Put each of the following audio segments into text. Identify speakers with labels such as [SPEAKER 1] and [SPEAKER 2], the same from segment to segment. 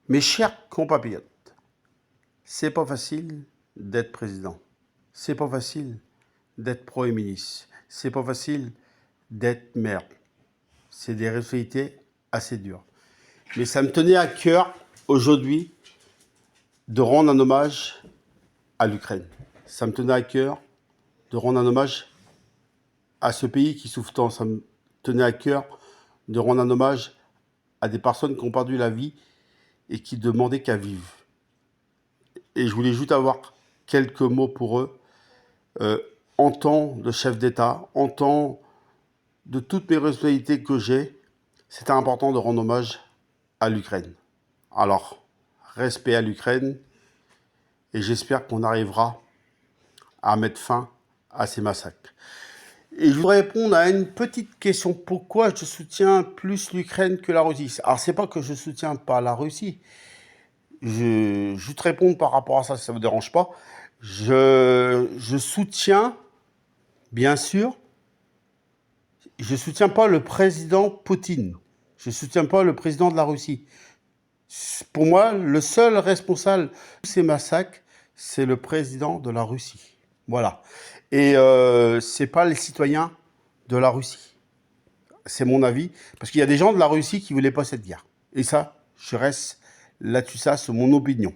[SPEAKER 1] Mes chers compatriotes, c'est pas facile d'être président. C'est pas facile d'être Premier ministre. C'est pas facile d'être maire. C'est des responsabilités assez dures. Mais ça me tenait à cœur aujourd'hui de rendre un hommage à l'Ukraine. Ça me tenait à cœur de rendre un hommage à ce pays qui souffre tant. Ça me tenait à cœur de rendre un hommage à des personnes qui ont perdu la vie et qui demandaient qu'à vivre. Et je voulais juste avoir quelques mots pour eux. En tant de chef d'État, en tant de toutes mes responsabilités que j'ai, c'était important de rendre hommage à l'Ukraine. Alors, respect à l'Ukraine, et j'espère qu'on arrivera à mettre fin à ces massacres. Et je voudrais répondre à une petite question. Pourquoi je soutiens plus l'Ukraine que la Russie? Alors, c'est pas que je soutiens pas la Russie. Je te réponds par rapport à ça, si ça ne vous dérange pas. Je soutiens, bien sûr, je soutiens pas le président Poutine. Je soutiens pas le président de la Russie. Pour moi, le seul responsable de ces massacres, c'est le président de la Russie. Voilà. Et c'est pas les citoyens de la Russie. C'est mon avis. Parce qu'il y a des gens de la Russie qui voulaient pas cette guerre. Et ça, je reste là-dessus, ça, c'est mon opinion.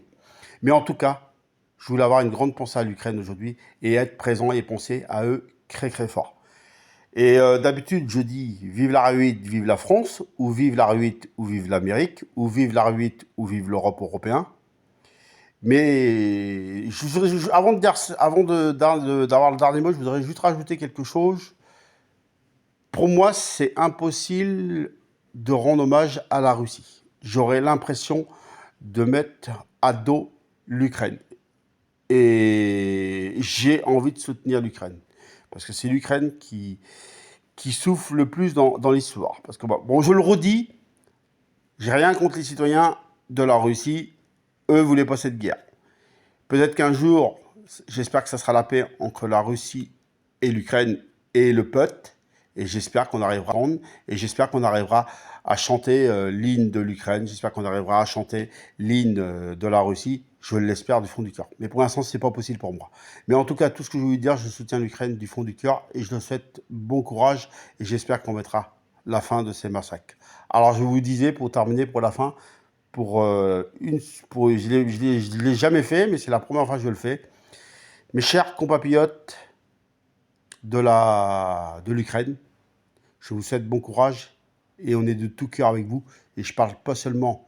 [SPEAKER 1] Mais en tout cas, je voulais avoir une grande pensée à l'Ukraine aujourd'hui et être présent et penser à eux très très fort. Et d'habitude, je dis vive la R8, vive la France, ou vive la R8, ou vive l'Amérique, ou vive la R8, ou vive l'Europe européenne. Mais avant d'avoir le dernier mot, je voudrais juste rajouter quelque chose. Pour moi, c'est impossible de rendre hommage à la Russie. J'aurais l'impression de mettre à dos l'Ukraine. Et j'ai envie de soutenir l'Ukraine. Parce que c'est l'Ukraine qui souffre le plus dans l'histoire. Parce que, bon, je le redis, j'ai rien contre les citoyens de la Russie. Eux voulaient pas cette guerre. Peut-être qu'un jour, j'espère que ça sera la paix entre la Russie et l'Ukraine et le peuple. Et j'espère qu'on arrivera à rendre. Et j'espère qu'on arrivera à chanter l'hymne de l'Ukraine. J'espère qu'on arrivera à chanter l'hymne de la Russie. Je l'espère du fond du cœur. Mais pour l'instant, c'est pas possible pour moi. Mais en tout cas, tout ce que je veux vous dire, je soutiens l'Ukraine du fond du cœur et je leur souhaite bon courage et j'espère qu'on mettra la fin de ces massacres. Alors, je vous disais, pour terminer, pour la fin, je l'ai jamais fait, mais c'est la première fois que je le fais. Mes chers compatriotes de l'Ukraine, je vous souhaite bon courage et on est de tout cœur avec vous. Et je parle pas seulement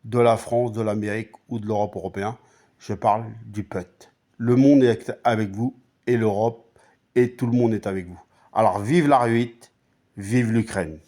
[SPEAKER 1] de la France, de l'Amérique ou de l'Europe européenne, je parle du peuple. Le monde est avec vous et l'Europe et tout le monde est avec vous. Alors vive la R8, vive l'Ukraine.